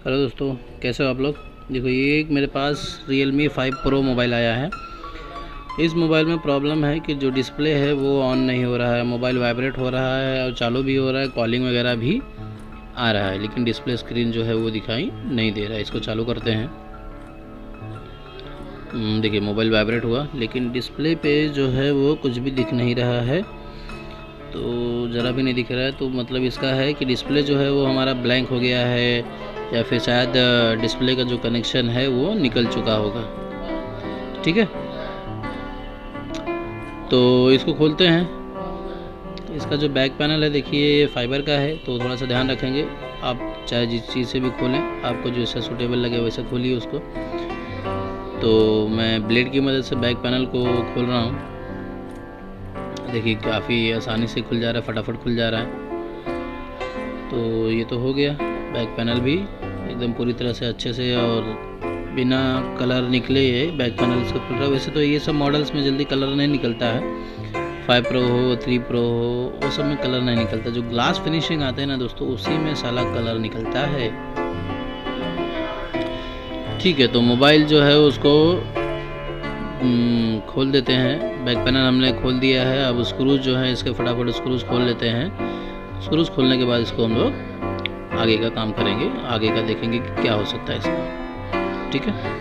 Hello दोस्तों, कैसे हो आप लोग। देखो, ये एक मेरे पास Realme 5 Pro मोबाइल आया है। इस मोबाइल में प्रॉब्लम है कि जो डिस्प्ले है वो ऑन नहीं हो रहा है। मोबाइल वाइब्रेट हो रहा है और चालू भी हो रहा है, कॉलिंग वगैरह भी आ रहा है, लेकिन डिस्प्ले स्क्रीन जो है वो दिखाई नहीं दे रहा है। इसको चालू करते हैं। देखिए, मोबाइल वाइब्रेट हुआ लेकिन डिस्प्ले पे जो है वो कुछ भी दिख नहीं रहा है। तो ज़रा भी नहीं दिख रहा है, तो मतलब इसका है कि डिस्प्ले जो है वो हमारा ब्लैंक हो गया है, या फिर शायद डिस्प्ले का जो कनेक्शन है वो निकल चुका होगा। ठीक है, तो इसको खोलते हैं। इसका जो बैक पैनल है, देखिए ये फाइबर का है, तो थोड़ा सा ध्यान रखेंगे। आप चाहे जिस चीज़ से भी खोलें, आपको जो ऐसा सूटेबल लगे वैसे खोलिए उसको। तो मैं ब्लेड की मदद से बैक पैनल को खोल रहा हूँ। देखिए, काफ़ी आसानी से खुल जा रहा है, फटाफट खुल जा रहा है। तो ये तो हो गया। बैक पैनल भी एकदम पूरी तरह से अच्छे से और बिना कलर निकले ये बैक पैनल से खुल रहा है। वैसे तो ये सब मॉडल्स में जल्दी कलर नहीं निकलता है, 5 Pro हो, 3 Pro हो, वो सब में कलर नहीं निकलता। जो ग्लास फिनिशिंग आते हैं ना दोस्तों, उसी में साला कलर निकलता है। ठीक है, तो मोबाइल जो है उसको खोल देते हैं। बैक पैनल हमने खोल दिया है। अब स्क्रूज जो है इसके फटाफट स्क्रूज खोल लेते हैं। स्क्रूज खोलने के बाद इसको हम लोग आगे का काम करेंगे, आगे का देखेंगे कि क्या हो सकता है इसका। ठीक है,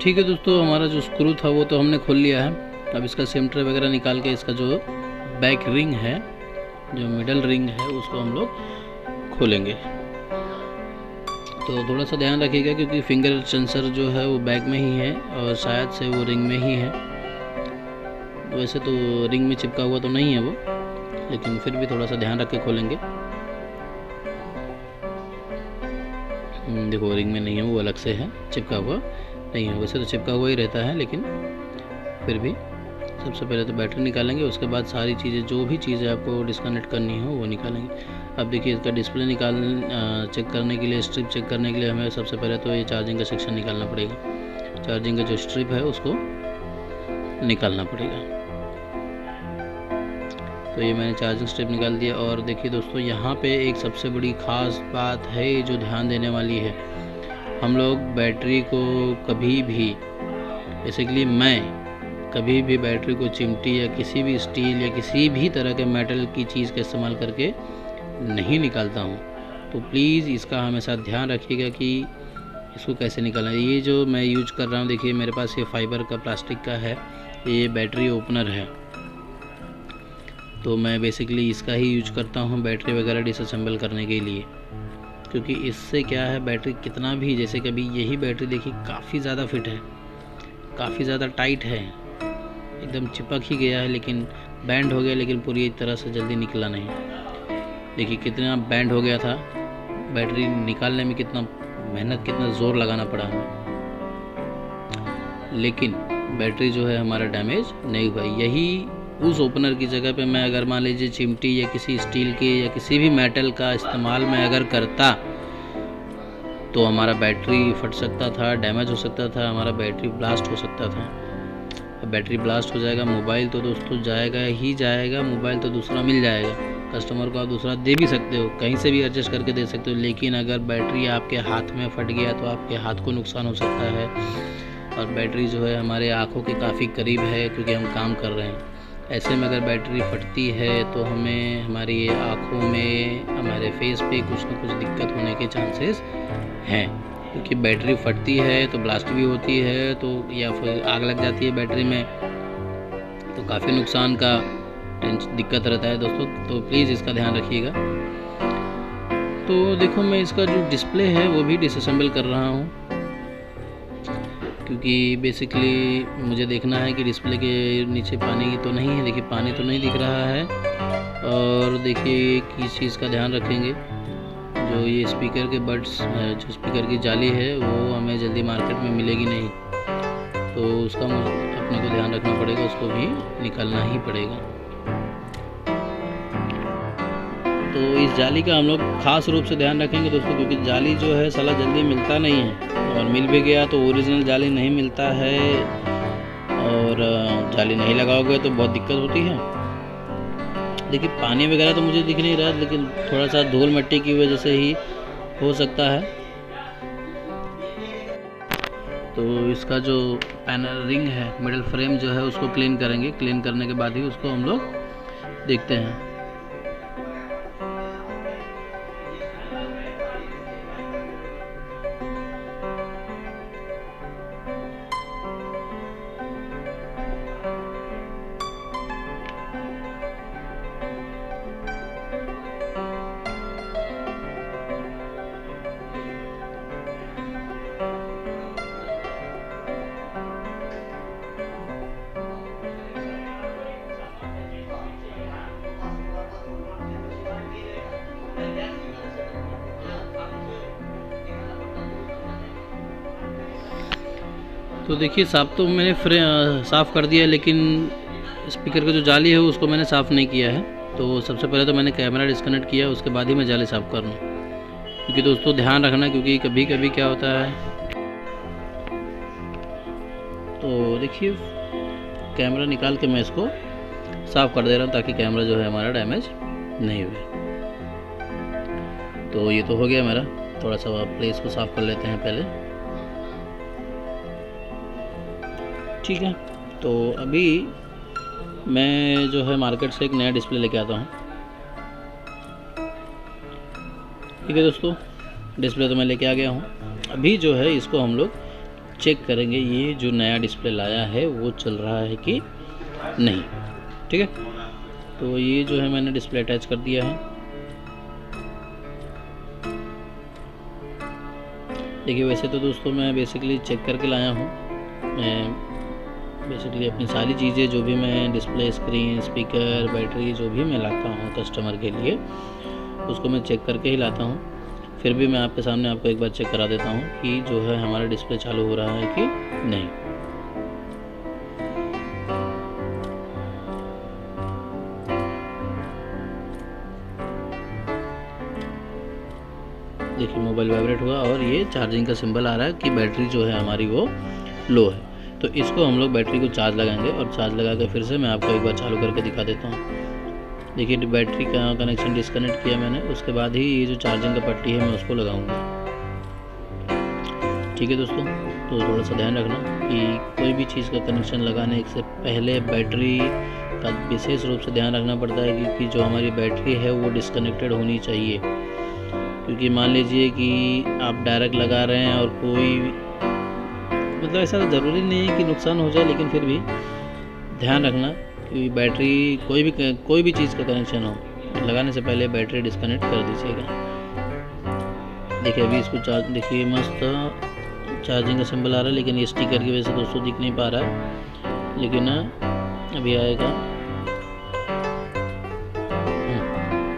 ठीक है दोस्तों, हमारा जो स्क्रू था वो तो हमने खोल लिया है। अब इसका सिम ट्रे वगैरह निकाल के इसका जो बैक रिंग है, जो मिडल रिंग है, उसको हम लोग खोलेंगे। तो थोड़ा सा ध्यान रखिएगा, क्योंकि फिंगर सेंसर जो है वो बैक में ही है और शायद से वो रिंग में ही है। वैसे तो रिंग में चिपका हुआ तो नहीं है वो, लेकिन फिर भी थोड़ा सा ध्यान रख के खोलेंगे। देखो, रिंग में नहीं है, वो अलग से है, चिपका हुआ नहीं है। वैसे तो चिपका हुआ ही रहता है, लेकिन फिर भी सबसे पहले तो बैटरी निकालेंगे, उसके बाद सारी चीज़ें, जो भी चीज़ें आपको डिस्कनेक्ट करनी हो वो निकालेंगे। अब देखिए, इसका डिस्प्ले चेक करने के लिए, स्ट्रिप चेक करने के लिए हमें सबसे पहले तो ये चार्जिंग का सेक्शन निकालना पड़ेगा। चार्जिंग का जो स्ट्रिप है उसको निकालना पड़ेगा। तो ये मैंने चार्जिंग स्ट्रिप निकाल दिया। और देखिए दोस्तों, यहाँ पे एक सबसे बड़ी ख़ास बात है जो ध्यान देने वाली है। हम लोग बैटरी को कभी भी, बेसिकली मैं कभी भी बैटरी को चिमटी या किसी भी स्टील या किसी भी तरह के मेटल की चीज़ का इस्तेमाल करके नहीं निकालता हूँ। तो प्लीज़ इसका हमेशा ध्यान रखिएगा कि इसको कैसे निकालना है। ये जो मैं यूज कर रहा हूँ, देखिए मेरे पास ये फाइबर का, प्लास्टिक का है, ये बैटरी ओपनर है। तो मैं बेसिकली इसका ही यूज करता हूँ बैटरी वगैरह डिसअसेंबल करने के लिए, क्योंकि इससे क्या है, बैटरी कितना भी, जैसे कि अभी यही बैटरी देखिए काफ़ी ज़्यादा फिट है, काफ़ी ज़्यादा टाइट है, एकदम चिपक ही गया है, लेकिन बैंड हो गया, लेकिन पूरी तरह से जल्दी निकला नहीं। देखिए कितना बैंड हो गया था, बैटरी निकालने में कितना मेहनत, कितना ज़ोर लगाना पड़ा हमें, लेकिन बैटरी जो है हमारा डैमेज नहीं हुआ। यही उस ओपनर की जगह पे मैं अगर मान लीजिए चिमटी या किसी स्टील के या किसी भी मेटल का इस्तेमाल मैं अगर करता, तो हमारा बैटरी फट सकता था, डैमेज हो सकता था, हमारा बैटरी ब्लास्ट हो सकता था। अब बैटरी ब्लास्ट हो जाएगा, मोबाइल तो दोस्तों जाएगा ही जाएगा, मोबाइल तो दूसरा मिल जाएगा। कस्टमर को आप दूसरा दे भी सकते हो, कहीं से भी एडजस्ट करके दे सकते हो, लेकिन अगर बैटरी आपके हाथ में फट गया तो आपके हाथ को नुकसान हो सकता है। और बैटरी जो है हमारे आँखों के काफ़ी करीब है, क्योंकि हम काम कर रहे हैं। ऐसे में अगर बैटरी फटती है तो हमें हमारी आँखों में, हमारे फेस पे कुछ ना कुछ दिक्कत होने के चांसेस हैं, क्योंकि बैटरी फटती है तो ब्लास्ट भी होती है, तो या फिर आग लग जाती है बैटरी में, तो काफ़ी नुकसान का दिक्कत रहता है दोस्तों, तो प्लीज़ इसका ध्यान रखिएगा। तो देखो मैं इसका जो डिस्प्ले है वो भी डिसअसेंबल कर रहा हूँ, क्योंकि बेसिकली मुझे देखना है कि डिस्प्ले के नीचे पानी तो नहीं है। देखिए पानी तो नहीं दिख रहा है। और देखिए किस चीज़ का ध्यान रखेंगे, जो ये स्पीकर के बड्स, जो स्पीकर की जाली है वो हमें जल्दी मार्केट में मिलेगी नहीं, तो उसका मुझे अपने को ध्यान रखना पड़ेगा, उसको भी निकालना ही पड़ेगा। तो इस जाली का हम लोग ख़ास रूप से ध्यान रखेंगे दोस्तों, क्योंकि जाली जो है साला जल्दी मिलता नहीं है, और मिल भी गया तो ओरिजिनल जाली नहीं मिलता है, और जाली नहीं लगाओगे तो बहुत दिक्कत होती है। देखिए पानी वगैरह तो मुझे दिख नहीं रहा, लेकिन थोड़ा सा धूल मिट्टी की वजह से ही हो सकता है। तो इसका जो पैनल रिंग है, मिडल फ्रेम जो है उसको क्लीन करेंगे। क्लीन करने के बाद ही उसको हम लोग देखते हैं। तो देखिए साफ तो मैंने साफ़ कर दिया, लेकिन स्पीकर का जो जाली है उसको मैंने साफ़ नहीं किया है। तो सबसे पहले तो मैंने कैमरा डिस्कनेक्ट किया, उसके बाद ही मैं जाली साफ़ कर लूँ, क्योंकि दोस्तों ध्यान रखना, क्योंकि कभी कभी क्या होता है। तो देखिए कैमरा निकाल के मैं इसको साफ़ कर दे रहा हूँ, ताकि कैमरा जो है हमारा डैमेज नहीं हुए। तो ये तो हो गया मेरा। थोड़ा सा प्ले इसको साफ़ कर लेते हैं पहले। ठीक है, तो अभी मैं जो है मार्केट से एक नया डिस्प्ले लेके आता हूँ। ठीक है दोस्तों, डिस्प्ले तो मैं लेके आ गया हूँ। अभी जो है इसको हम लोग चेक करेंगे, ये जो नया डिस्प्ले लाया है वो चल रहा है कि नहीं। ठीक है, तो ये जो है मैंने डिस्प्ले अटैच कर दिया है। देखिए वैसे तो दोस्तों मैं बेसिकली चेक करके लाया हूँ। मैं बेसिकली अपनी सारी चीज़ें जो भी मैं डिस्प्ले, स्क्रीन, स्पीकर, बैटरी जो भी मैं लाता हूँ कस्टमर के लिए, उसको मैं चेक करके ही लाता हूँ। फिर भी मैं आपके सामने आपको एक बार चेक करा देता हूँ कि जो है हमारा डिस्प्ले चालू हो रहा है कि नहीं। देखिए मोबाइल वाइब्रेट हुआ और ये चार्जिंग का सिंबल आ रहा है कि बैटरी जो है हमारी वो लो है। तो इसको हम लोग बैटरी को चार्ज लगाएंगे, और चार्ज लगा के फिर से मैं आपको एक बार चालू करके दिखा देता हूँ। देखिए बैटरी का कनेक्शन डिस्कनेक्ट किया मैंने, उसके बाद ही ये जो चार्जिंग का पट्टी है मैं उसको लगाऊंगा। ठीक है दोस्तों, तो थोड़ा सा ध्यान रखना कि कोई भी चीज़ का कनेक्शन लगाने से पहले बैटरी का विशेष रूप से ध्यान रखना पड़ता है, क्योंकि जो हमारी बैटरी है वो डिस्कनेक्टेड होनी चाहिए। क्योंकि मान लीजिए कि आप डायरेक्ट लगा रहे हैं और कोई मतलब ऐसा ज़रूरी नहीं है कि नुकसान हो जाए, लेकिन फिर भी ध्यान रखना कि बैटरी कोई भी चीज़ का कनेक्शन हो, लगाने से पहले बैटरी डिस्कनेक्ट कर दीजिएगा। देखिए अभी इसको चार्ज, देखिए मस्त चार्जिंग का सिंबल आ रहा है, लेकिन ये स्टिकर की वजह से दोस्तों दिख नहीं पा रहा है, लेकिन अभी आएगा।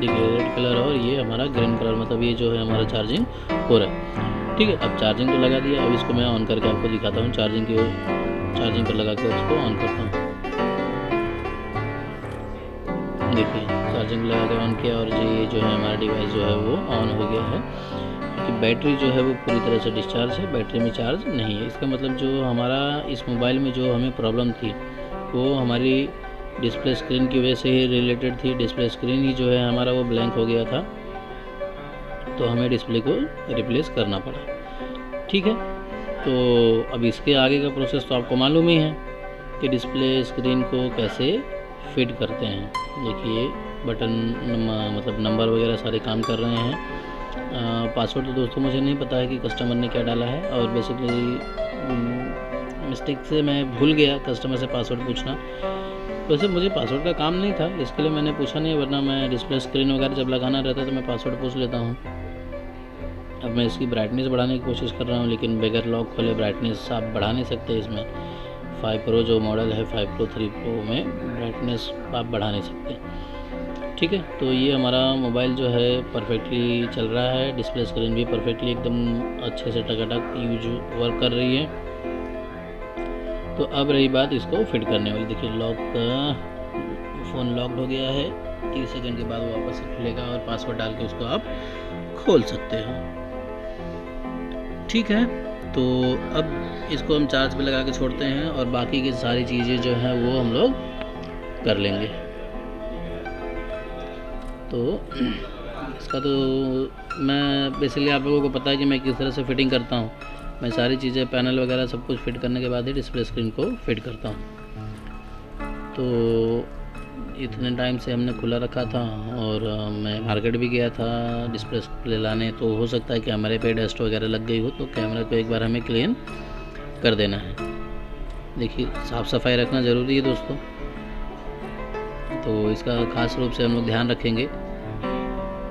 देखिए रेड कलर और ये हमारा ग्रीन कलर, मतलब ये जो है हमारा चार्जिंग हो रहा है। ठीक है, अब चार्जिंग तो लगा दिया, अब इसको मैं ऑन करके आपको दिखाता हूँ। चार्जिंग पर लगा कर उसको ऑन करता हूँ। देखिए चार्जिंग लगा के ऑन किया, और ये जो है हमारा डिवाइस जो है वो ऑन हो गया है, क्योंकि बैटरी जो है वो पूरी तरह से डिस्चार्ज है, बैटरी में चार्ज नहीं है। इसका मतलब जो हमारा इस मोबाइल में जो हमें प्रॉब्लम थी वो हमारी डिस्प्ले स्क्रीन की वजह से ही रिलेटेड थी। डिस्प्ले स्क्रीन ही जो है हमारा वो ब्लैंक हो गया था, तो हमें डिस्प्ले को रिप्लेस करना पड़ा। ठीक है, तो अब इसके आगे का प्रोसेस तो आपको मालूम ही है कि डिस्प्ले स्क्रीन को कैसे फिट करते हैं। देखिए बटन मतलब नंबर वगैरह सारे काम कर रहे हैं। पासवर्ड तो दोस्तों मुझे नहीं पता है कि कस्टमर ने क्या डाला है, और बेसिकली मिस्टेक से मैं भूल गया कस्टमर से पासवर्ड पूछना, वैसे मुझे पासवर्ड का काम नहीं था, इसके लिए मैंने पूछा नहीं, वरना मैं डिस्प्ले स्क्रीन वगैरह जब लगाना रहता है तो मैं पासवर्ड पूछ लेता हूँ। अब मैं इसकी ब्राइटनेस बढ़ाने की कोशिश कर रहा हूँ, लेकिन बगैर लॉक खोले ब्राइटनेस आप बढ़ा नहीं सकते इसमें। 5 प्रो जो मॉडल है, 5 प्रो 3 प्रो में ब्राइटनेस आप बढ़ा नहीं सकते। ठीक है, तो ये हमारा मोबाइल जो है परफेक्टली चल रहा है, डिस्प्ले स्क्रीन भी परफेक्टली एकदम अच्छे से टकाटक यूज वर्क कर रही है। तो अब रही बात इसको फिट करने वाली। देखिए फ़ोन लॉक्ड हो गया है, 30 सेकंड के बाद वापस से खुलेगा और पासवर्ड डाल के उसको आप खोल सकते हो। ठीक है, तो अब इसको हम चार्ज पे लगा के छोड़ते हैं और बाकी की सारी चीज़ें जो हैं वो हम लोग कर लेंगे। तो इसका तो मैं बेसिकली आप लोगों को पता है कि मैं किस तरह से फिटिंग करता हूँ। मैं सारी चीज़ें पैनल वगैरह सब कुछ फिट करने के बाद ही डिस्प्ले स्क्रीन को फिट करता हूँ। तो इतने टाइम से हमने खुला रखा था और मैं मार्केट भी गया था डिस्प्ले लाने, तो हो सकता है कैमरे पे डस्ट वगैरह लग गई हो, तो कैमरे को एक बार हमें क्लीन कर देना है। देखिए साफ़ सफाई रखना ज़रूरी है दोस्तों, तो इसका ख़ास रूप से हम लोग ध्यान रखेंगे।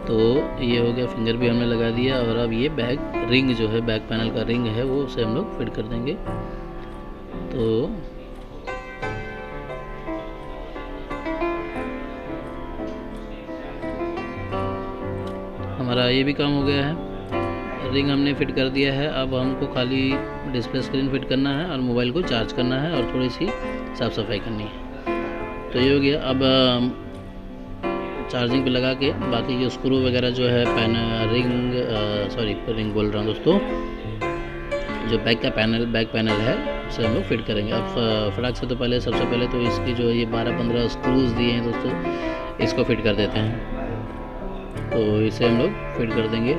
तो ये हो गया, फिंगर भी हमने लगा दिया और अब ये बैक रिंग जो है, बैक पैनल का रिंग है, वो उसे हम लोग फिट कर देंगे। तो हमारा ये भी काम हो गया है, रिंग हमने फिट कर दिया है। अब हमको खाली डिस्प्ले स्क्रीन फिट करना है और मोबाइल को चार्ज करना है और थोड़ी सी साफ़ सफाई करनी है। तो ये हो गया। अब चार्जिंग पे लगा के बाकी के स्क्रू वगैरह जो है रिंग बोल रहा हूँ दोस्तों, जो बैक पैनल है उसे हम लोग फिट करेंगे। अब फटाक से तो सबसे पहले तो इसकी जो ये 12-15 स्क्रूज दिए हैं दोस्तों, इसको फिट कर देते हैं। तो इसे हम लोग फिट कर देंगे।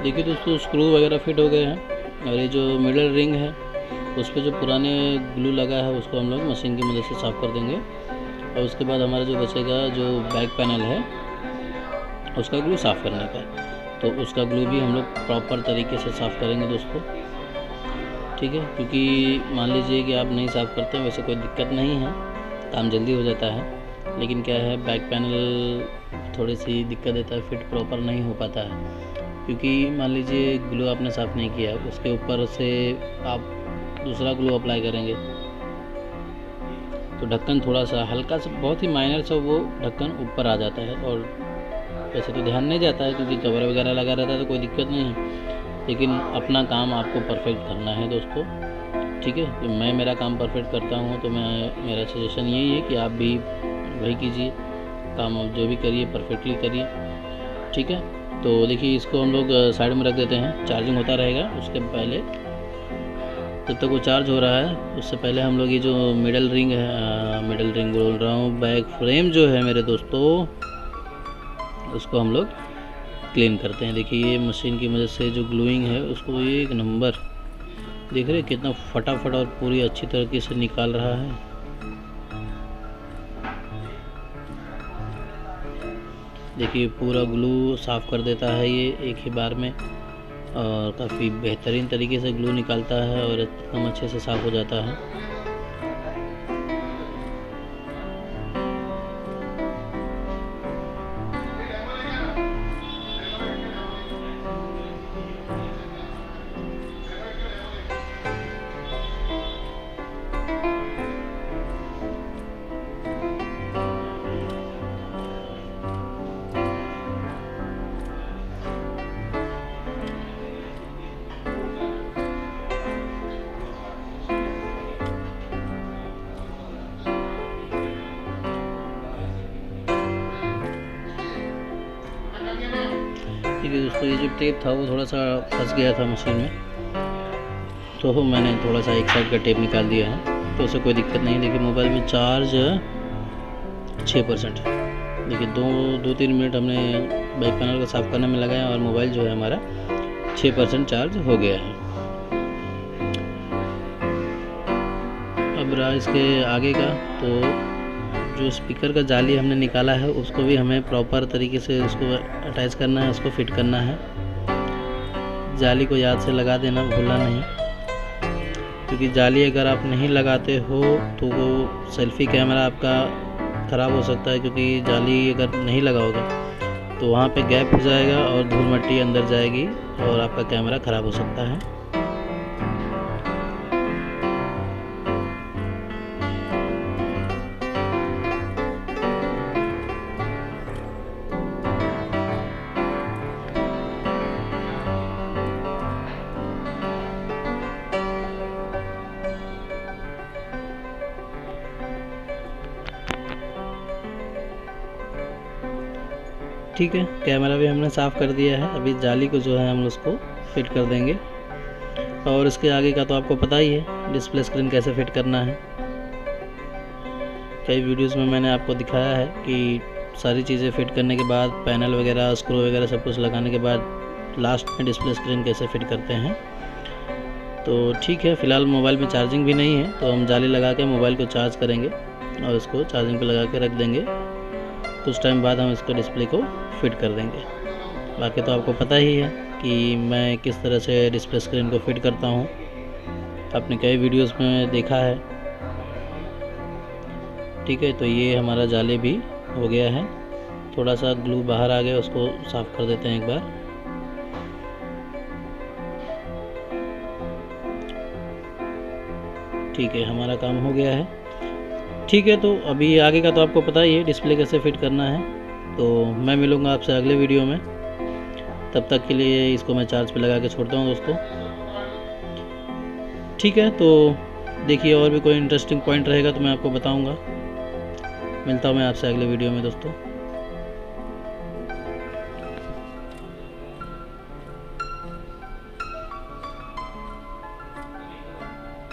देखिए दोस्तों, स्क्रू वगैरह फिट हो गए हैं और ये जो मिडल रिंग है उस पर जो पुराने ग्लू लगा है उसको हम लोग मशीन की मदद से साफ़ कर देंगे। और उसके बाद हमारा जो बचेगा, जो बैक पैनल है उसका ग्लू साफ़ करने का, तो उसका ग्लू भी हम लोग प्रॉपर तरीके से साफ़ करेंगे दोस्तों। ठीक है, क्योंकि मान लीजिए कि आप नहीं साफ़ करते हैं, वैसे कोई दिक्कत नहीं है, काम जल्दी हो जाता है। लेकिन क्या है, बैक पैनल थोड़ी सी दिक्कत देता है, फिट प्रॉपर नहीं हो पाता है। क्योंकि मान लीजिए ग्लू आपने साफ़ नहीं किया, उसके ऊपर से आप दूसरा ग्लू अप्लाई करेंगे तो ढक्कन थोड़ा सा हल्का सा, बहुत ही माइनर सा वो ढक्कन ऊपर आ जाता है। और वैसे तो ध्यान नहीं जाता है क्योंकि कवर वगैरह लगा रहता है तो कोई दिक्कत नहीं है, लेकिन अपना काम आपको परफेक्ट करना है दोस्तों। ठीक है, तो मैं मेरा काम परफेक्ट करता हूँ, तो मेरा सजेशन यही है कि आप भी वही कीजिए, काम जो भी करिए परफेक्टली करिए। ठीक है, तो देखिए इसको हम लोग साइड में रख देते हैं, चार्जिंग होता रहेगा। उसके पहले जब तक वो चार्ज हो रहा है, उससे पहले हम लोग ये जो मिडल रिंग बोल रहा हूँ, बैक फ्रेम जो है मेरे दोस्तों, उसको हम लोग क्लीन करते हैं। देखिए ये मशीन की मदद से जो ग्लूइंग है उसको एक नंबर, देख रहे हैं कितना फटाफट और पूरी अच्छी तरीके से निकाल रहा है। देखिए पूरा ग्लू साफ़ कर देता है ये एक ही बार में, और काफ़ी बेहतरीन तरीके से ग्लू निकालता है और एकदम अच्छे से साफ़ हो जाता है। ठीक है दोस्तों, ये जो टेप था वो थोड़ा सा फंस गया था मशीन में, तो मैंने थोड़ा सा एक साइड का टेप निकाल दिया है, तो उससे कोई दिक्कत नहीं। देखिए मोबाइल में चार्ज 6%। देखिए 2-3 मिनट हमने बैक पैनल को साफ़ करने में लगाया और मोबाइल जो है हमारा 6% चार्ज हो गया है। अब रहा इसके आगे का, तो जो स्पीकर का जाली हमने निकाला है उसको भी हमें प्रॉपर तरीके से उसको अटैच करना है, उसको फिट करना है। जाली को याद से लगा देना, भूलना नहीं, क्योंकि जाली अगर आप नहीं लगाते हो तो वो सेल्फी कैमरा आपका ख़राब हो सकता है, क्योंकि जाली अगर नहीं लगाओगे तो वहाँ पे गैप हो जाएगा और धूल मिट्टी अंदर जाएगी और आपका कैमरा ख़राब हो सकता है। ठीक है, कैमरा भी हमने साफ़ कर दिया है। अभी जाली को जो है हम उसको फिट कर देंगे। और इसके आगे का तो आपको पता ही है डिस्प्ले स्क्रीन कैसे फिट करना है। कई वीडियोस में मैंने आपको दिखाया है कि सारी चीज़ें फिट करने के बाद, पैनल वगैरह, स्क्रू वगैरह सब कुछ लगाने के बाद लास्ट में डिस्प्ले स्क्रीन कैसे फिट करते हैं। तो ठीक है, फ़िलहाल मोबाइल में चार्जिंग भी नहीं है, तो हम जाली लगा के मोबाइल को चार्ज करेंगे और इसको चार्जिंग पर लगा के रख देंगे। कुछ टाइम बाद हम इसको डिस्प्ले को फिट कर देंगे। बाकी तो आपको पता ही है कि मैं किस तरह से डिस्प्ले स्क्रीन को फिट करता हूँ, आपने कई वीडियोस में देखा है। ठीक है, तो ये हमारा जाली भी हो गया है। थोड़ा सा ग्लू बाहर आ गया, उसको साफ़ कर देते हैं एक बार। ठीक है, हमारा काम हो गया है। ठीक है, तो अभी आगे का तो आपको पता ही है डिस्प्ले कैसे फिट करना है। तो मैं मिलूँगा आपसे अगले वीडियो में, तब तक के लिए इसको मैं चार्ज पे लगा के छोड़ता हूँ दोस्तों। ठीक है, तो देखिए और भी कोई इंटरेस्टिंग पॉइंट रहेगा तो मैं आपको बताऊँगा। मिलता हूँ मैं आपसे अगले वीडियो में दोस्तों।